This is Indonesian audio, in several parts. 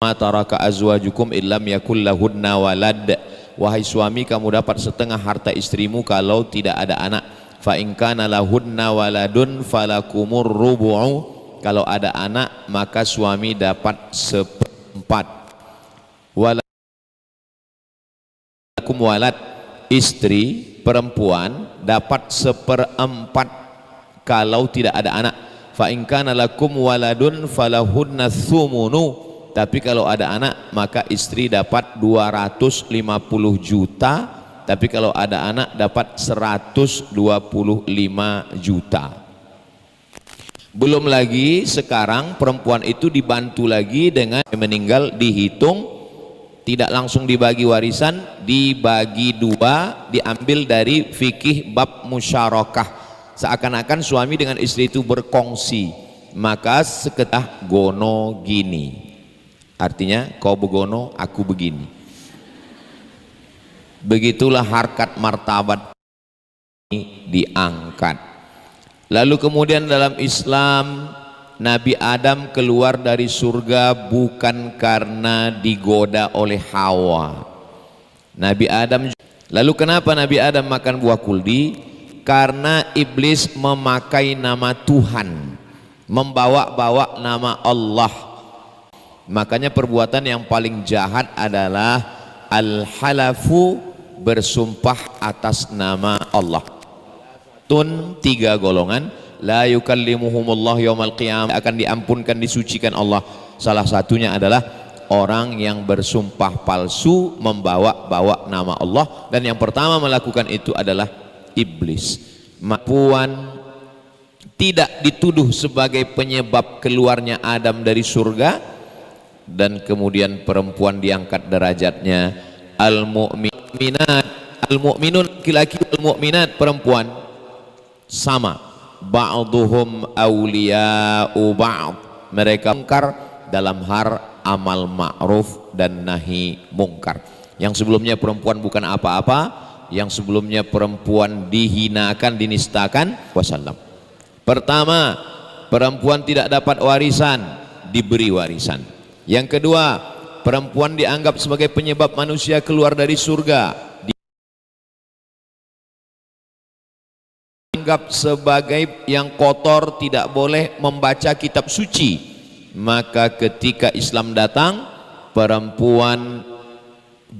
ma taraka azwajukum illam yakul lahunna walad. Wahai suami, kamu dapat setengah harta istrimu kalau tidak ada anak. Fa in kana lahunna waladun falakumur rubu'u. Kalau ada anak maka suami dapat seperempat. Walakum walad, istri perempuan dapat seperempat kalau tidak ada anak. Fa in kana lakum waladun falahunna tsumunu. Tapi kalau ada anak maka istri dapat 250 juta, tapi kalau ada anak dapat 125 juta. Belum lagi sekarang perempuan itu dibantu lagi dengan meninggal dihitung, tidak langsung dibagi warisan, dibagi dua, diambil dari fikih bab musyarakah, seakan-akan suami dengan istri itu berkongsi. Maka seketah gono gini, artinya kau begono aku begini. Begitulah harkat martabat ini diangkat. Lalu kemudian dalam Islam, Nabi Adam keluar dari surga bukan karena digoda oleh Hawa. Nabi Adam, lalu kenapa Nabi Adam makan buah kuldi? Karena iblis memakai nama Tuhan, membawa-bawa nama Allah. Makanya perbuatan yang paling jahat adalah al-halafu, bersumpah atas nama Allah. Tun, 3 golongan. La yukallimuhumullah yaumal qiyamah, akan diampunkan, disucikan Allah. Salah satunya adalah orang yang bersumpah palsu membawa-bawa nama Allah, dan yang pertama melakukan itu adalah iblis. Puan tidak dituduh sebagai penyebab keluarnya Adam dari surga, dan kemudian perempuan diangkat derajatnya. Al-mu'minat, al-mu'minun laki-laki, al-mu'minat perempuan sama. Ba'duhum awliya'u ba'd, mereka mungkar dalam hal amal ma'ruf dan nahi mungkar. Yang sebelumnya perempuan bukan apa-apa, yang sebelumnya perempuan dihinakan, dinistakan. Wasallam. Pertama, perempuan tidak dapat warisan, diberi warisan. Yang kedua, perempuan dianggap sebagai penyebab manusia keluar dari surga, dianggap sebagai yang kotor, tidak boleh membaca kitab suci. Maka ketika Islam datang, perempuan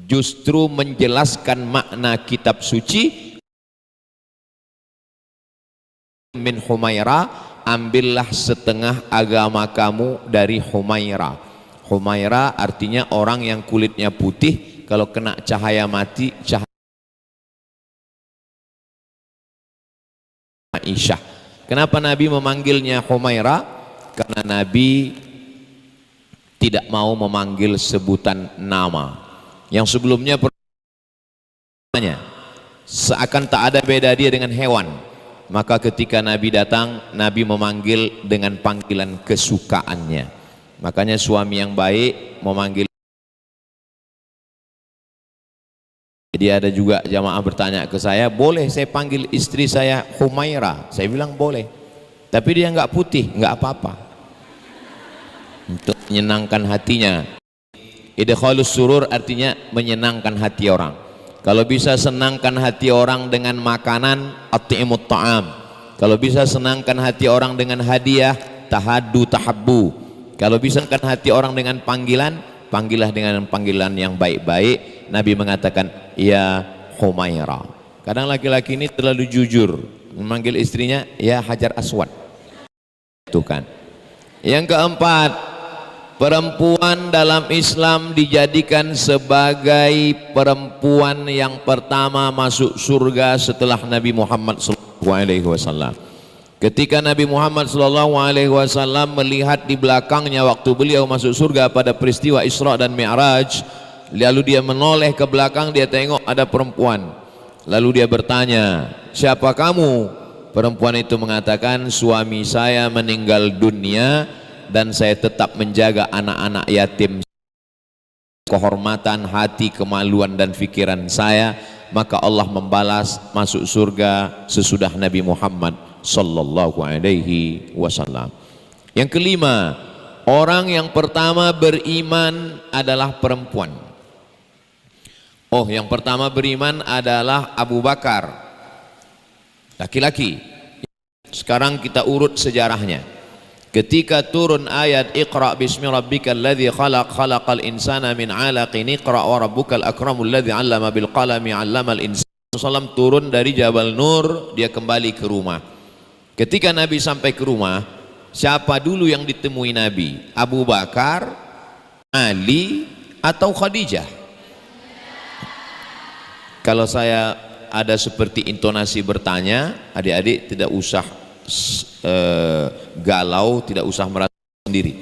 justru menjelaskan makna kitab suci. Min Humairah, ambillah setengah agama kamu dari Humairah. Humairah artinya orang yang kulitnya putih, kalau kena cahaya mati, cahaya Aisyah. Kenapa Nabi memanggilnya Humairah? Karena Nabi tidak mau memanggil sebutan nama. Yang sebelumnya seakan tak ada beda dia dengan hewan. Maka ketika Nabi datang, Nabi memanggil dengan panggilan kesukaannya. Makanya suami yang baik memanggil. Jadi ada juga jamaah bertanya ke saya, boleh saya panggil istri saya Humairah? Saya bilang boleh, tapi dia nggak putih, nggak apa-apa, untuk menyenangkan hatinya. Idkhalus surur artinya menyenangkan hati orang. Kalau bisa senangkan hati orang dengan makanan, at'imut ta'am. Kalau bisa senangkan hati orang dengan hadiah, tahaddu tahabbu. Kalau bisa senangkan hati orang dengan panggilan, panggillah dengan panggilan yang baik-baik. Nabi mengatakan, ya Humairah. Kadang laki-laki ini terlalu jujur, memanggil istrinya ya Hajar Aswad. Itu kan. Yang keempat, perempuan dalam Islam dijadikan sebagai perempuan yang pertama masuk surga setelah Nabi Muhammad SAW. Ketika Nabi Muhammad SAW melihat di belakangnya waktu beliau masuk surga pada peristiwa Isra dan Mi'raj, lalu dia menoleh ke belakang, dia tengok ada perempuan. Lalu dia bertanya, siapa kamu? Perempuan itu mengatakan, suami saya meninggal dunia dan saya tetap menjaga anak-anak yatim. Kehormatan hati, kemaluan dan pikiran saya, maka Allah membalas masuk surga sesudah Nabi Muhammad sallallahu alaihi wasallam. Yang kelima, Orang yang pertama beriman adalah perempuan. Oh, yang pertama beriman adalah Abu Bakar, laki-laki. Sekarang kita urut sejarahnya. Ketika turun ayat Iqra bismi rabbikal ladzi khalaq khalaqal insana min 'alaqin iqra wa rabbukal akramul ladzi 'allama bil qalami 'allamal insana. Rasulullah turun dari Jabal Nur, dia kembali ke rumah. Ketika Nabi sampai ke rumah, siapa dulu yang ditemui Nabi? Abu Bakar, Ali, atau Khadijah? Kalau saya ada seperti intonasi bertanya, adik-adik tidak usah galau, tidak usah merasa sendiri.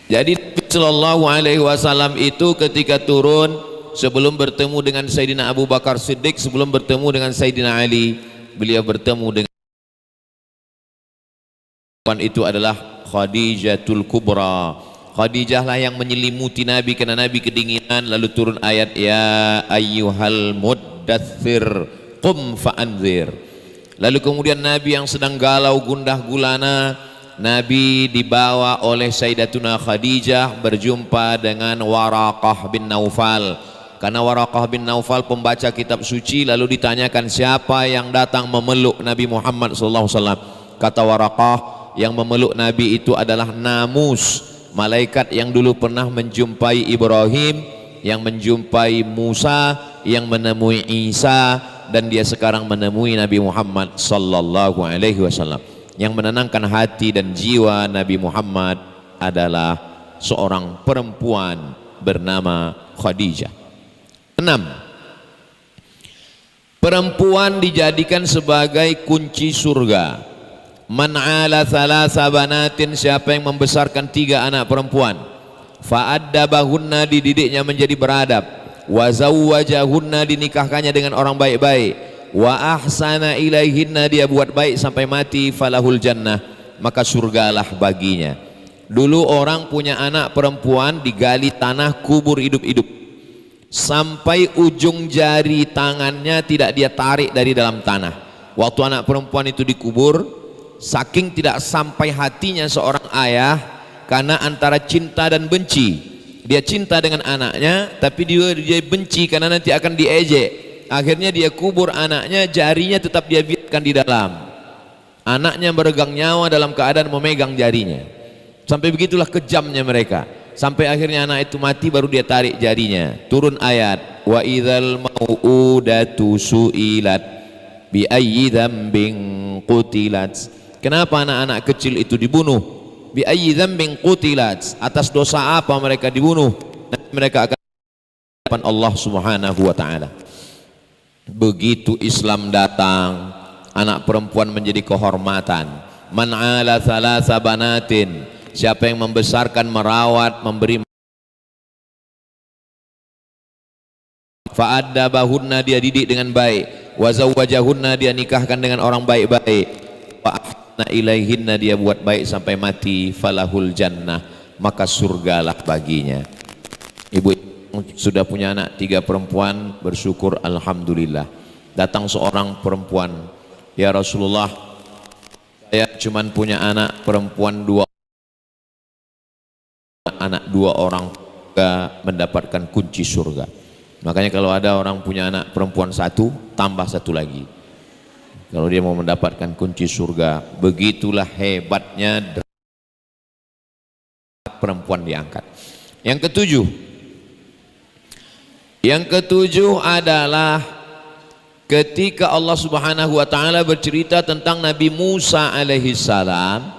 Jadi Nabi Shallallahu Alaihi Wasallam itu ketika turun, sebelum bertemu dengan Sayyidina Abu Bakar Siddiq, sebelum bertemu dengan Sayyidina Ali, beliau bertemu dengan itu adalah Khadijatul Kubra. Khadijah lah yang menyelimuti Nabi karena Nabi kedinginan, lalu turun ayat ya ayyuhal muddathir qum fa'anzir. Lalu kemudian Nabi yang sedang galau gundah gulana, Nabi dibawa oleh Sayyidatuna Khadijah berjumpa dengan Waraqah bin Naufal. Karena Waraqah bin Naufal pembaca kitab suci, lalu ditanyakan siapa yang datang memeluk Nabi Muhammad SAW. Kata Waraqah, yang memeluk Nabi itu adalah Namus, malaikat yang dulu pernah menjumpai Ibrahim, yang menjumpai Musa, yang menemui Isa, dan dia sekarang menemui Nabi Muhammad sallallahu alaihi wasallam. Yang menenangkan hati dan jiwa Nabi Muhammad adalah seorang perempuan bernama Khadijah. 6. Perempuan dijadikan sebagai kunci surga. Man ala thalatha banatin, siapa yang membesarkan 3 anak perempuan, fa'addabahunna, dididiknya menjadi beradab, wa zawwajahunna, dinikahkannya dengan orang baik-baik, wa ahsana ilaihinna, dia buat baik sampai mati, falahul jannah, maka surgalah baginya. Dulu orang punya anak perempuan digali tanah, kubur hidup-hidup sampai ujung jari tangannya tidak dia tarik dari dalam tanah. Waktu anak perempuan itu dikubur, saking tidak sampai hatinya seorang ayah, karena antara cinta dan benci, dia cinta dengan anaknya tapi dia benci karena nanti akan diejek. Akhirnya dia kubur anaknya, jarinya tetap dia biarkan di dalam. Anaknya meregang nyawa dalam keadaan memegang jarinya. Sampai begitulah kejamnya mereka, sampai akhirnya anak itu mati baru dia tarik jarinya. Turun ayat wa idzal mau'udatu su'ilat bi ayyi dzambin qutilat. Kenapa anak-anak kecil itu dibunuh? Bi ayyi dzambin qutilat, atas dosa apa mereka dibunuh? Mereka akan hadapan Allah Subhanahu wa taala. Begitu Islam datang, anak perempuan menjadi kehormatan. Man ala thalatha banatin, siapa yang membesarkan, merawat, memberi, fa'addabahunna, dia didik dengan baik, wa zawwajahunna, dia nikahkan dengan orang baik-baik, wa ilaihinna, dia buat baik sampai mati, falahul jannah, maka surgalah baginya. Ibu sudah punya anak 3 perempuan, bersyukur alhamdulillah. Datang seorang perempuan, ya Rasulullah, saya cuma punya anak perempuan 2, anak 2 orang juga mendapatkan kunci surga. Makanya kalau ada orang punya anak perempuan 1, tambah 1 lagi. Kalau dia mau mendapatkan kunci surga, begitulah hebatnya perempuan diangkat. Yang ketujuh adalah ketika Allah Subhanahu wa taala bercerita tentang Nabi Musa alaihi salam,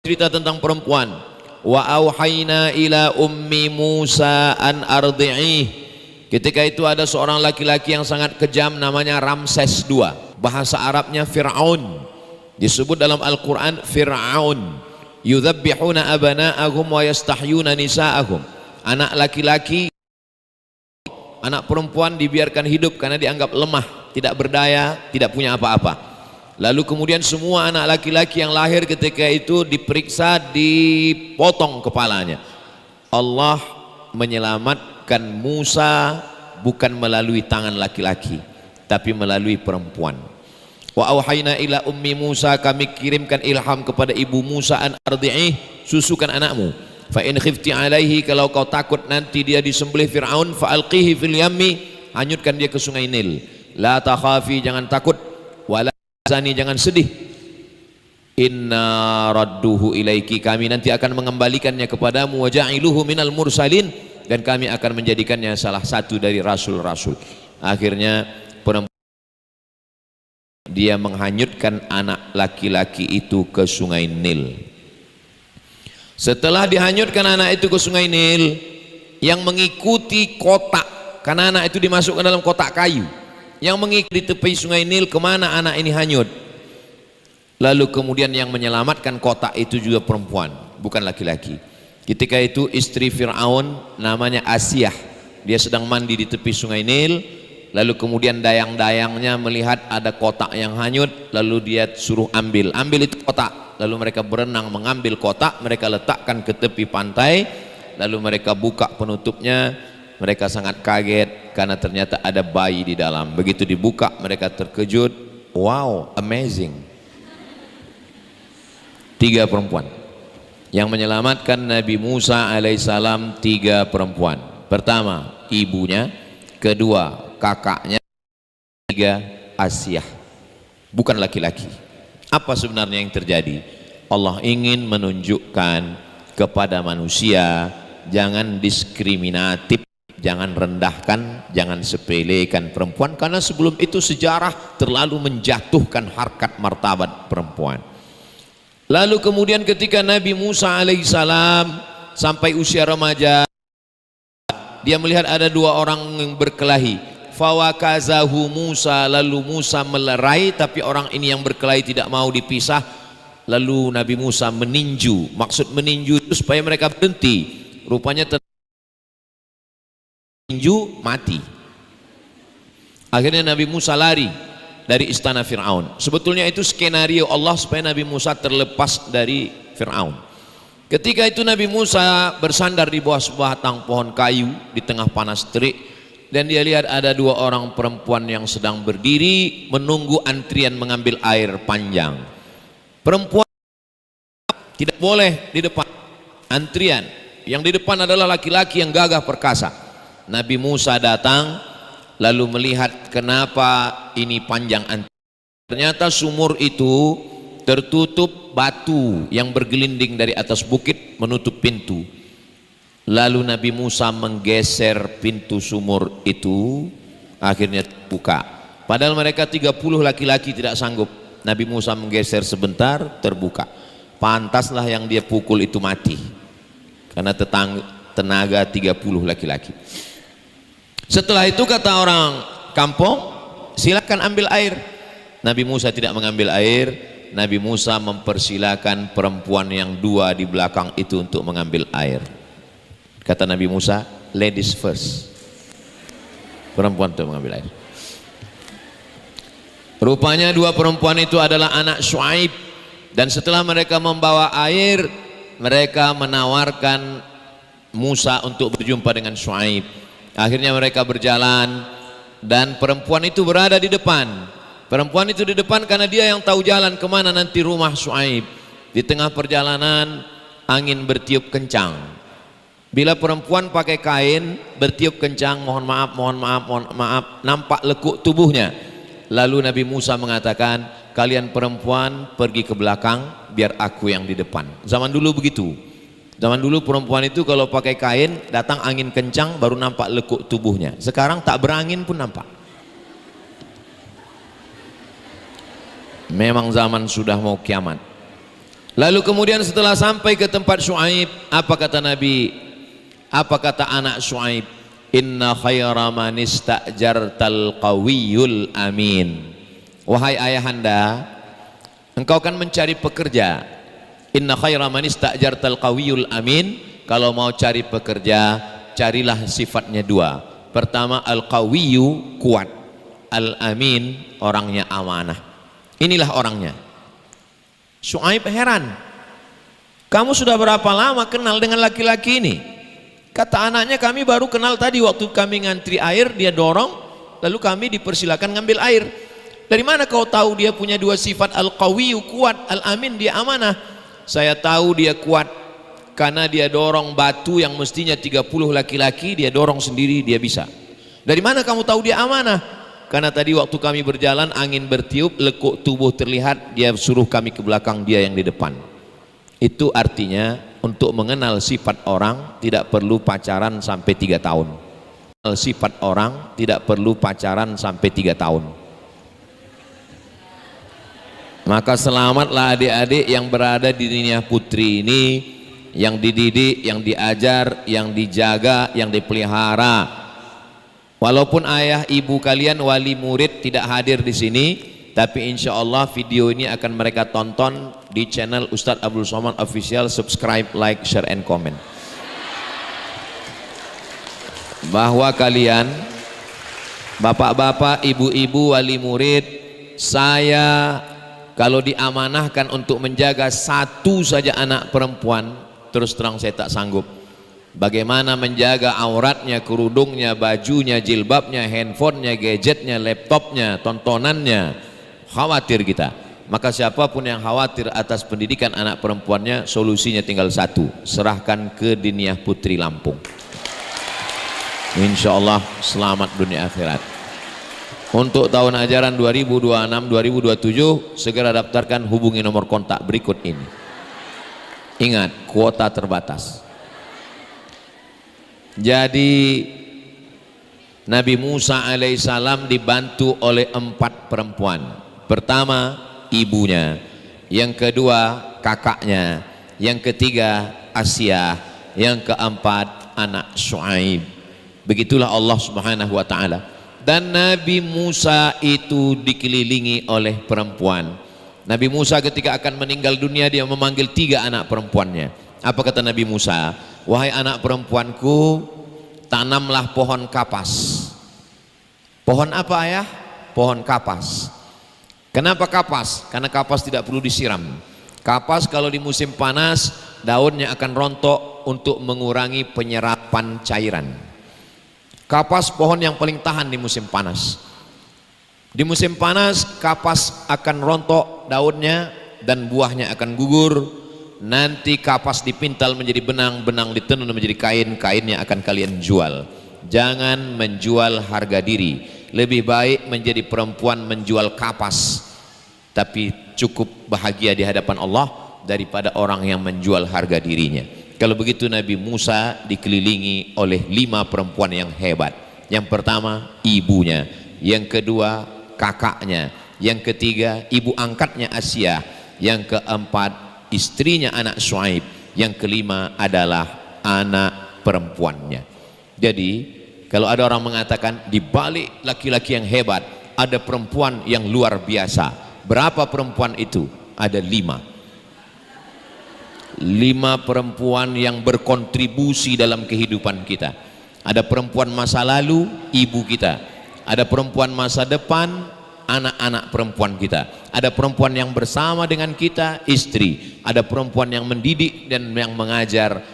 cerita tentang perempuan. Wa auhayna ila ummi Musa an ardi'ih. Ketika itu ada seorang laki-laki yang sangat kejam, namanya Ramses II. Bahasa Arabnya Fir'aun. Disebut dalam Al-Quran Fir'aun. Yudhabbihuna abana'ahum wa yastahyuna nisa'ahum. Anak laki-laki, anak perempuan dibiarkan hidup karena dianggap lemah, tidak berdaya, tidak punya apa-apa. Lalu kemudian semua anak laki-laki yang lahir ketika itu diperiksa, dipotong kepalanya. Allah menyelamatkan Musa bukan melalui tangan laki-laki, tapi melalui perempuan. Wa auhayna ila ummi Musa, kami kirimkan ilham kepada ibu Musa, an ardi'ih, susukan anakmu. Fa in khifti alaihi, kalau kau takut nanti dia disembelih Fir'aun, fa alqihi fil yammi, hanyutkan dia ke sungai Nil. La takhafi, jangan takut, wala tahzani, jangan sedih. Inna radduhu ilaiki, kami nanti akan mengembalikannya kepadamu, wa ja'iluhu minal mursalin, dan kami akan menjadikannya salah satu dari rasul-rasul. Akhirnya dia menghanyutkan anak laki-laki itu ke sungai Nil. Setelah dihanyutkan anak itu ke sungai Nil, yang mengikuti kotak, karena anak itu dimasukkan dalam kotak kayu, yang mengikuti tepi sungai Nil, kemana anak ini hanyut. Lalu kemudian yang menyelamatkan kotak itu juga perempuan, bukan laki-laki. Ketika itu istri Fir'aun namanya Asiyah, dia sedang mandi di tepi sungai Nil. Lalu kemudian dayang-dayangnya melihat ada kotak yang hanyut, lalu dia suruh ambil itu kotak. Lalu mereka berenang mengambil kotak, mereka letakkan ke tepi pantai, lalu mereka buka penutupnya. Mereka sangat kaget karena ternyata ada bayi di dalam. Begitu dibuka mereka terkejut, wow, amazing. 3 perempuan yang menyelamatkan Nabi Musa alaihissalam. 3 perempuan. Pertama ibunya, kedua kakaknya, 3 Asiyah, bukan laki-laki. Apa sebenarnya yang terjadi? Allah ingin menunjukkan kepada manusia, jangan diskriminatif, jangan rendahkan, jangan sepelekan perempuan, karena sebelum itu sejarah terlalu menjatuhkan harkat martabat perempuan. Lalu kemudian ketika Nabi Musa alaihissalam sampai usia remaja, dia melihat ada 2 orang yang berkelahi. Fawakazahu Musa, lalu Musa melerai, tapi orang ini yang berkelahi tidak mau dipisah. Lalu Nabi Musa meninju, maksud meninju itu supaya mereka berhenti. Rupanya tinju mati. Akhirnya Nabi Musa lari dari istana Fir'aun. Sebetulnya itu skenario Allah supaya Nabi Musa terlepas dari Fir'aun. Ketika itu Nabi Musa bersandar di bawah sebuah batang pohon kayu di tengah panas terik, dan dia lihat ada 2 orang perempuan yang sedang berdiri menunggu antrian mengambil air panjang. Perempuan tidak boleh di depan antrian, yang di depan adalah laki-laki yang gagah perkasa. Nabi Musa datang lalu melihat kenapa ini panjang antrian. Ternyata sumur itu tertutup batu yang bergelinding dari atas bukit menutup pintu. Lalu Nabi Musa menggeser pintu sumur itu, akhirnya terbuka. Padahal mereka 30 laki-laki tidak sanggup. Nabi Musa menggeser sebentar, terbuka. Pantaslah yang dia pukul itu mati, karena tenaga 30 laki-laki. Setelah itu kata orang kampung, silakan ambil air. Nabi Musa tidak mengambil air. Nabi Musa mempersilakan perempuan yang 2 di belakang itu untuk mengambil air. Kata Nabi Musa, ladies first. Perempuan itu mengambil air. Rupanya 2 perempuan itu adalah anak Syuaib. Dan setelah mereka membawa air, mereka menawarkan Musa untuk berjumpa dengan Syuaib. Akhirnya mereka berjalan, dan perempuan itu berada di depan. Perempuan itu di depan karena dia yang tahu jalan kemana nanti rumah Syuaib. Di tengah perjalanan angin bertiup kencang. Bila perempuan pakai kain bertiup kencang, mohon maaf, nampak lekuk tubuhnya. Lalu Nabi Musa mengatakan, kalian perempuan pergi ke belakang, biar aku yang di depan. Zaman dulu begitu. Zaman dulu perempuan itu kalau pakai kain, datang angin kencang baru nampak lekuk tubuhnya. Sekarang tak berangin pun nampak. Memang zaman sudah mau kiamat. Lalu kemudian setelah sampai ke tempat Syuaib, apa kata Nabi? Apa kata anak Syuaib? Inna khaira man istajartal qawiyul amin. Wahai ayahanda, engkau kan mencari pekerja. Inna khaira man istajartal qawiyul amin. Kalau mau cari pekerja, carilah sifatnya 2. Pertama, al-qawiyu, kuat. Al-amin, orangnya amanah. Inilah orangnya. Syuaib heran, kamu sudah berapa lama kenal dengan laki-laki ini? Kata anaknya, kami baru kenal tadi waktu kami ngantri air, dia dorong, lalu kami dipersilakan ngambil air. Dari mana kau tahu dia punya dua sifat, al-qawiyu kuat, al-amin dia amanah? Saya tahu dia kuat karena dia dorong batu yang mestinya 30 laki-laki, dia dorong sendiri, dia bisa. Dari mana kamu tahu dia amanah? Karena tadi waktu kami berjalan angin bertiup, lekuk tubuh terlihat, dia suruh kami ke belakang, dia yang di depan. Itu artinya untuk mengenal sifat orang tidak perlu pacaran sampai 3 tahun. Sifat orang tidak perlu pacaran sampai 3 tahun. Maka selamatlah adik-adik yang berada di Niniah Putri ini, yang dididik, yang diajar, yang dijaga, yang dipelihara. Walaupun ayah ibu kalian wali murid tidak hadir di sini, tapi insya Allah video ini akan mereka tonton di channel Ustadz Abdul Somad Official. Subscribe, like, share, and comment. Bahwa kalian, bapak-bapak, ibu-ibu, wali murid, saya kalau diamanahkan untuk menjaga satu saja anak perempuan, terus terang saya tak sanggup. Bagaimana menjaga auratnya, kerudungnya, bajunya, jilbabnya, handphonenya, gadgetnya, laptopnya, tontonannya, khawatir kita. Maka siapapun yang khawatir atas pendidikan anak perempuannya, solusinya tinggal satu, serahkan ke Niniah Putri Lampung. Insya Allah selamat dunia akhirat. Untuk tahun ajaran 2026-2027 segera daftarkan, hubungi nomor kontak berikut ini. Ingat, kuota terbatas. Jadi Nabi Musa alaihissalam dibantu oleh 4 perempuan. Pertama ibunya, yang kedua kakaknya, yang ketiga Asia, yang keempat anak Syuaib. Begitulah Allah Subhanahu wa ta'ala. Dan Nabi Musa itu dikelilingi oleh perempuan. Nabi Musa ketika akan meninggal dunia, dia memanggil 3 anak perempuannya. Apa kata Nabi Musa? Wahai anak perempuanku, tanamlah pohon kapas. Pohon apa ayah? Pohon kapas. Kenapa kapas? Karena kapas tidak perlu disiram. Kapas kalau di musim panas, daunnya akan rontok untuk mengurangi penyerapan cairan. Kapas pohon yang paling tahan di musim panas. Di musim panas kapas akan rontok daunnya dan buahnya akan gugur. Nanti kapas dipintal menjadi benang, benang ditenun menjadi kain, kainnya akan kalian jual. Jangan menjual harga diri. Lebih baik menjadi perempuan menjual kapas, tapi cukup bahagia di hadapan Allah daripada orang yang menjual harga dirinya. Kalau begitu Nabi Musa dikelilingi oleh 5 perempuan yang hebat. Yang pertama ibunya, yang kedua kakaknya, yang ketiga ibu angkatnya Asia, yang keempat istrinya anak Syuaib, yang kelima adalah anak perempuannya. Jadi kalau ada orang mengatakan di balik laki-laki yang hebat ada perempuan yang luar biasa, berapa perempuan itu? Ada 5 perempuan yang berkontribusi dalam kehidupan kita. Ada perempuan masa lalu, ibu kita. Ada perempuan masa depan, anak-anak perempuan kita. Ada perempuan yang bersama dengan kita, istri. Ada perempuan yang mendidik dan yang mengajar,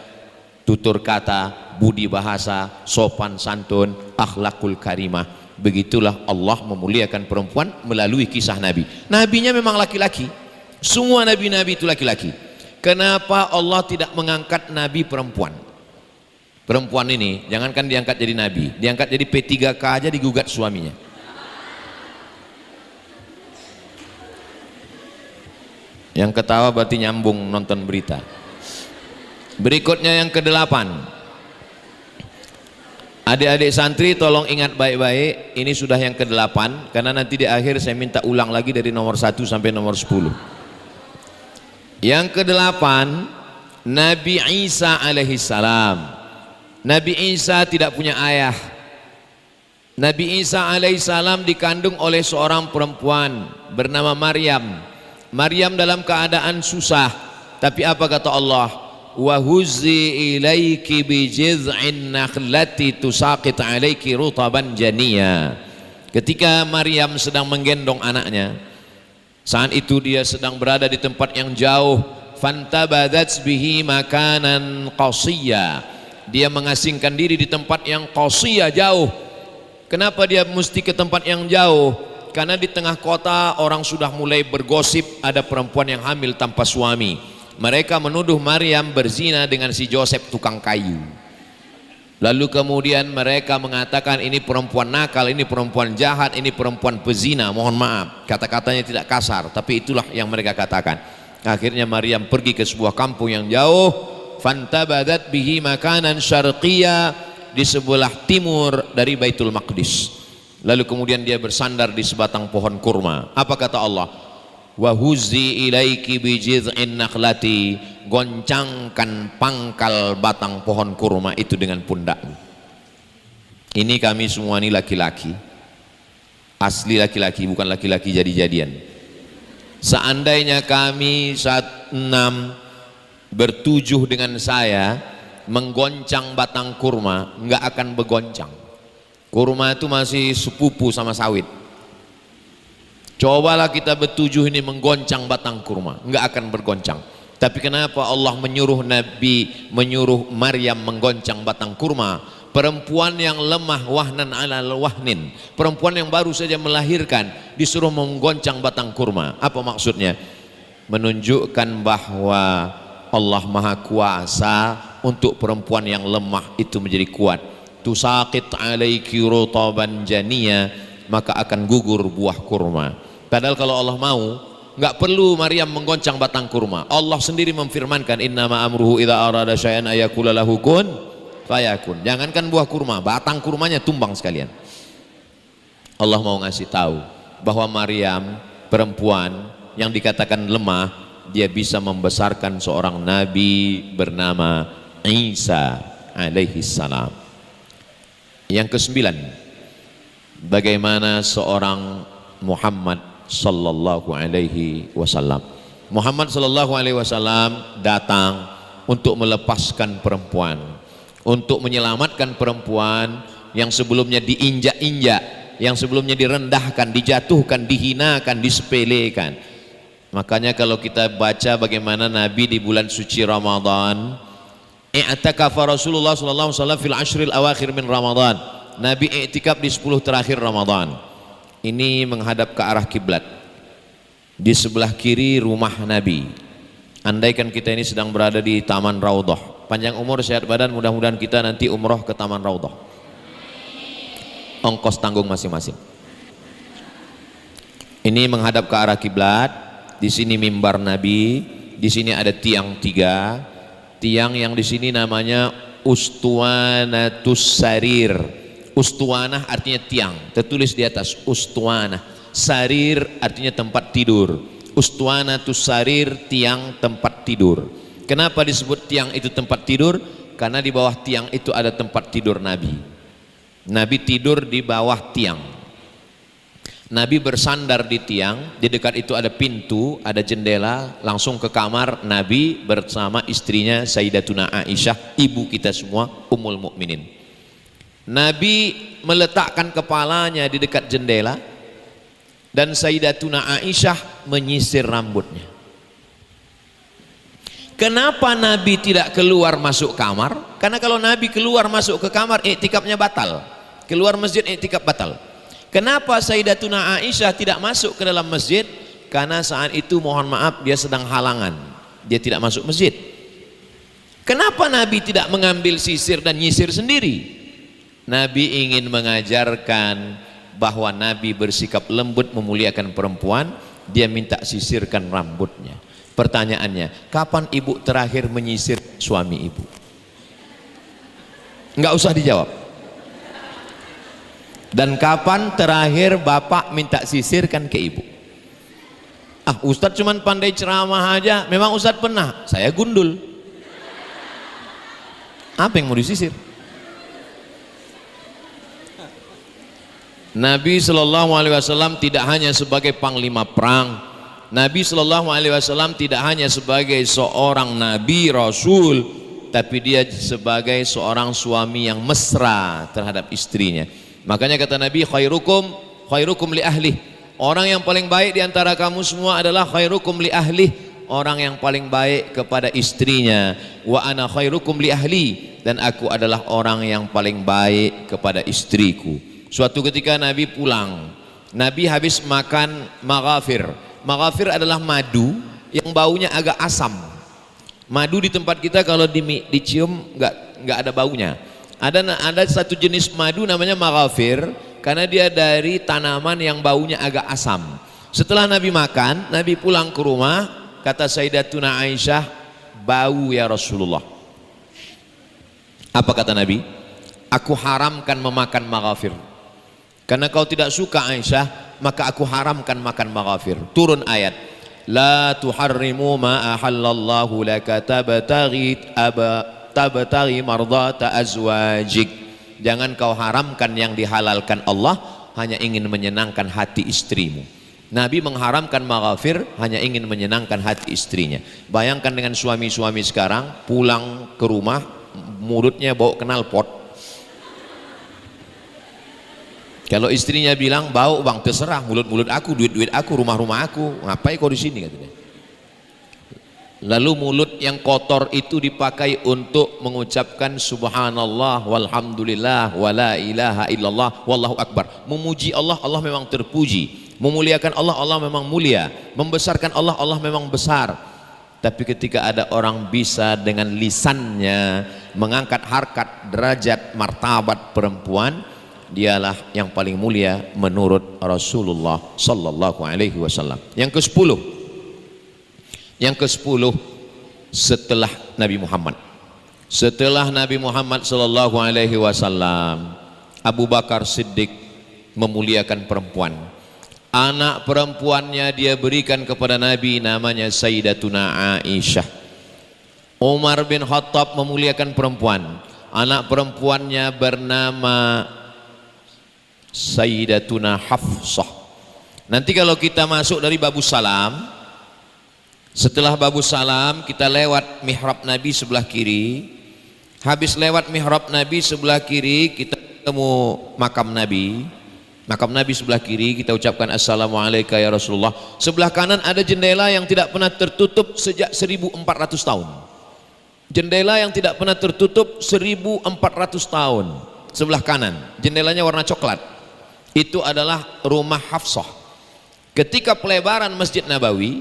tutur kata, budi bahasa, sopan santun, akhlakul karimah. Begitulah Allah memuliakan perempuan melalui kisah Nabi. Nabinya memang laki-laki. Semua nabi-nabi itu laki-laki. Kenapa Allah tidak mengangkat nabi perempuan? Perempuan ini jangankan diangkat jadi nabi, diangkat jadi P3K aja digugat suaminya. Yang ketawa berarti nyambung nonton berita. Berikutnya yang ke-8. Adik-adik santri tolong ingat baik-baik, ini sudah yang ke-8, karena nanti di akhir saya minta ulang lagi dari nomor 1 sampai nomor 10. Yang ke-8, Nabi Isa alaihissalam. Nabi Isa tidak punya ayah. Nabi Isa alaihissalam dikandung oleh seorang perempuan bernama Maryam. Maryam dalam keadaan susah, tapi apa kata Allah? Wa huzzi ilaiki bi jiz'in nakhlati tusaqit alaiki rutaban janiya. Ketika Maryam sedang menggendong anaknya, saat itu dia sedang berada di tempat yang jauh. Fantabadat bihi makanan qasiyya. Dia mengasingkan diri di tempat yang qasiyya, jauh. Kenapa dia mesti ke tempat yang jauh? karena di tengah kota orang sudah mulai bergosip ada perempuan yang hamil tanpa suami. Mereka menuduh Maryam berzina dengan si Joseph tukang kayu. Lalu kemudian mereka mengatakan ini perempuan nakal, ini perempuan jahat, ini perempuan pezina. Mohon maaf, kata-katanya tidak kasar, tapi itulah yang mereka katakan. Akhirnya Maryam pergi ke sebuah kampung yang jauh, fantabadat bihi makanan syarqiyya, di sebelah timur dari Baitul Maqdis. Lalu kemudian dia bersandar di sebatang pohon kurma. Apa kata Allah? Wa huzzi ilaiki bijiz'in nakhlati, goncangkan pangkal batang pohon kurma itu dengan pundakmu. Ini kami semua ini laki-laki, asli laki-laki, bukan laki-laki jadi-jadian. Seandainya kami saat 6 bertujuh dengan saya menggoncang batang kurma, enggak akan bergoncang. Kurma itu masih sepupu sama sawit. Cobalah kita bertujuh ini menggoncang batang kurma, enggak akan bergoncang. Tapi kenapa Allah menyuruh Maryam menggoncang batang kurma? Perempuan yang lemah, wahnan ala wahnin, perempuan yang baru saja melahirkan disuruh menggoncang batang kurma. Apa maksudnya? Menunjukkan bahwa Allah Maha Kuasa untuk perempuan yang lemah itu menjadi kuat. Tusaqit alaiki rutaban janiya, maka akan gugur buah kurma. Padahal kalau Allah mau, nggak perlu Maryam menggoncang batang kurma. Allah sendiri memfirmankan, innama amruhu idza arada syai'an ayaqula lahu kun fayakun. Jangankan buah kurma, batang kurmanya tumbang sekalian. Allah mau ngasih tahu bahwa Maryam, perempuan yang dikatakan lemah, dia bisa membesarkan seorang nabi bernama Isa alaihi salam. Yang ke-9, bagaimana seorang Muhammad sallallahu alaihi wasallam. Muhammad sallallahu alaihi wasallam datang untuk melepaskan perempuan, untuk menyelamatkan perempuan yang sebelumnya diinjak-injak, yang sebelumnya direndahkan, dijatuhkan, dihinakan, disepelekan. Makanya kalau kita baca bagaimana Nabi di bulan suci Ramadan, i'takafa Rasulullah sallallahu alaihi wasallam fil ashril awakhir min Ramadan. Nabi i'tikaf di 10 terakhir Ramadan. Ini menghadap ke arah kiblat. Di sebelah kiri rumah Nabi. Andaikan kita ini sedang berada di Taman Raudhah, panjang umur sehat badan, mudah-mudahan kita nanti umroh ke Taman Raudhah. Ongkos tanggung masing-masing. Ini menghadap ke arah kiblat. Di sini mimbar Nabi. Di sini ada tiang 3. Tiang yang di sini namanya Ustuwanatus Sarir. Ustuwanah artinya tiang, tertulis di atas Ustuwanah. Sarir artinya tempat tidur. Ustuwanatus Sarir, tiang tempat tidur. Kenapa disebut tiang itu tempat tidur? Karena di bawah tiang itu ada tempat tidur Nabi. Nabi tidur di bawah tiang. Nabi bersandar di tiang, di dekat itu ada pintu, ada jendela, langsung ke kamar Nabi bersama istrinya Sayyidatuna Aisyah, ibu kita semua, Ummul Mukminin. Nabi meletakkan kepalanya di dekat jendela dan Sayyidatuna Aisyah menyisir rambutnya. Kenapa Nabi tidak keluar masuk kamar? Karena kalau Nabi keluar masuk ke kamar, iktikafnya batal. Keluar masjid, iktikaf batal. Kenapa Sayyidatuna Aisyah tidak masuk ke dalam masjid? Karena saat itu mohon maaf dia sedang halangan, dia tidak masuk masjid. Kenapa Nabi tidak mengambil sisir dan nyisir sendiri? Nabi ingin mengajarkan bahwa Nabi bersikap lembut memuliakan perempuan. Dia minta sisirkan rambutnya. Pertanyaannya, kapan ibu terakhir menyisir suami ibu? Enggak usah dijawab. Dan kapan terakhir bapak minta sisirkan ke ibu? Ah, Ustadz cuman pandai ceramah aja. Memang Ustadz pernah? Saya gundul. Apa yang mau disisir? Nabi Shallallahu Alaihi Wasallam tidak hanya sebagai panglima perang. Nabi Shallallahu Alaihi Wasallam tidak hanya sebagai seorang nabi rasul, tapi dia sebagai seorang suami yang mesra terhadap istrinya. Makanya kata Nabi, khairukum li ahli. Orang yang paling baik di antara kamu semua adalah khairukum li ahli. Orang yang paling baik kepada istrinya. Wa ana khairukum li ahli. Dan aku adalah orang yang paling baik kepada istriku. Suatu ketika Nabi pulang Nabi habis makan maghafir. Maghafir adalah madu yang baunya agak asam. Madu di tempat kita kalau dicium nggak ada baunya. Ada satu jenis madu namanya maghafir karena dia dari tanaman yang baunya agak asam. Setelah Nabi makan, Nabi pulang ke rumah, kata Sayyidatuna Aisyah, bau ya Rasulullah. Apa kata Nabi? Aku haramkan memakan maghafir. Karena kau tidak suka Aisyah, maka aku haramkan makan maghafir. Turun ayat, la tuharrimu ma ahallallahu laka tabtaghi mardata azwajik. Jangan kau haramkan yang dihalalkan Allah hanya ingin menyenangkan hati istrimu. Nabi mengharamkan maghafir hanya ingin menyenangkan hati istrinya. Bayangkan dengan suami-suami sekarang pulang ke rumah mulutnya bau knalpot. Kalau istrinya bilang bau bang, terserah, mulut aku, duit aku, rumah aku, ngapain kau di sini katanya. Lalu mulut yang kotor itu dipakai untuk mengucapkan subhanallah walhamdulillah wala ilaha illallah wallahu akbar. Memuji Allah, Allah memang terpuji. Memuliakan Allah, Allah memang mulia. Membesarkan Allah, Allah memang besar. Tapi ketika ada orang bisa dengan lisannya mengangkat harkat, derajat, martabat perempuan, dialah yang paling mulia menurut Rasulullah sallallahu alaihi wasallam. Yang ke-10 setelah Nabi Muhammad. Setelah Nabi Muhammad sallallahu alaihi wasallam, Abu Bakar Siddiq memuliakan perempuan. Anak perempuannya dia berikan kepada Nabi, namanya Sayyidatuna Aisyah. Umar bin Khattab memuliakan perempuan. Anak perempuannya bernama Sayyidatuna Hafsah. Nanti kalau kita masuk dari babus salam, setelah babus salam kita lewat mihrab Nabi sebelah kiri. Habis lewat mihrab Nabi sebelah kiri kita ketemu makam Nabi. Makam Nabi sebelah kiri kita ucapkan assalamualaikum ya Rasulullah. Sebelah kanan ada jendela yang tidak pernah tertutup sejak 1400 tahun. Jendela yang tidak pernah tertutup 1400 tahun. Sebelah kanan jendelanya warna coklat. Itu adalah rumah Hafsah. Ketika pelebaran Masjid Nabawi,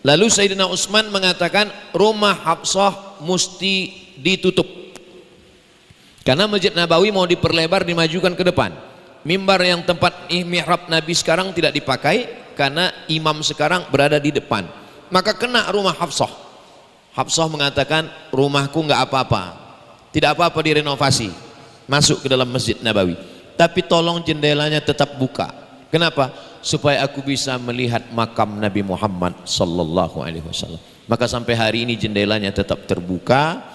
lalu Sayyidina Utsman mengatakan rumah Hafsah mesti ditutup karena Masjid Nabawi mau diperlebar, dimajukan ke depan. Mimbar yang tempat mihrab Nabi sekarang tidak dipakai karena imam sekarang berada di depan, maka kena rumah Hafsah. Hafsah mengatakan rumahku nggak apa-apa, tidak apa-apa direnovasi, masuk ke dalam Masjid Nabawi, tapi tolong jendelanya tetap buka. Kenapa? Supaya aku bisa melihat makam Nabi Muhammad sallallahu alaihi wasallam. Maka sampai hari ini jendelanya tetap terbuka.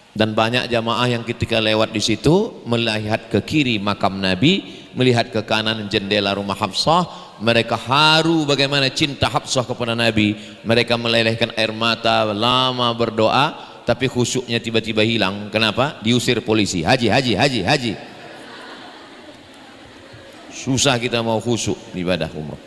Dan banyak jamaah yang ketika lewat di situ melihat ke kiri makam Nabi, melihat ke kanan jendela rumah Hafsah, mereka haru bagaimana cinta Hafsah kepada Nabi. Mereka melelehkan air mata, lama berdoa, tapi khusyuknya tiba-tiba hilang. Kenapa? Diusir polisi. Haji. Susah kita mau khusyuk di ibadah umrah.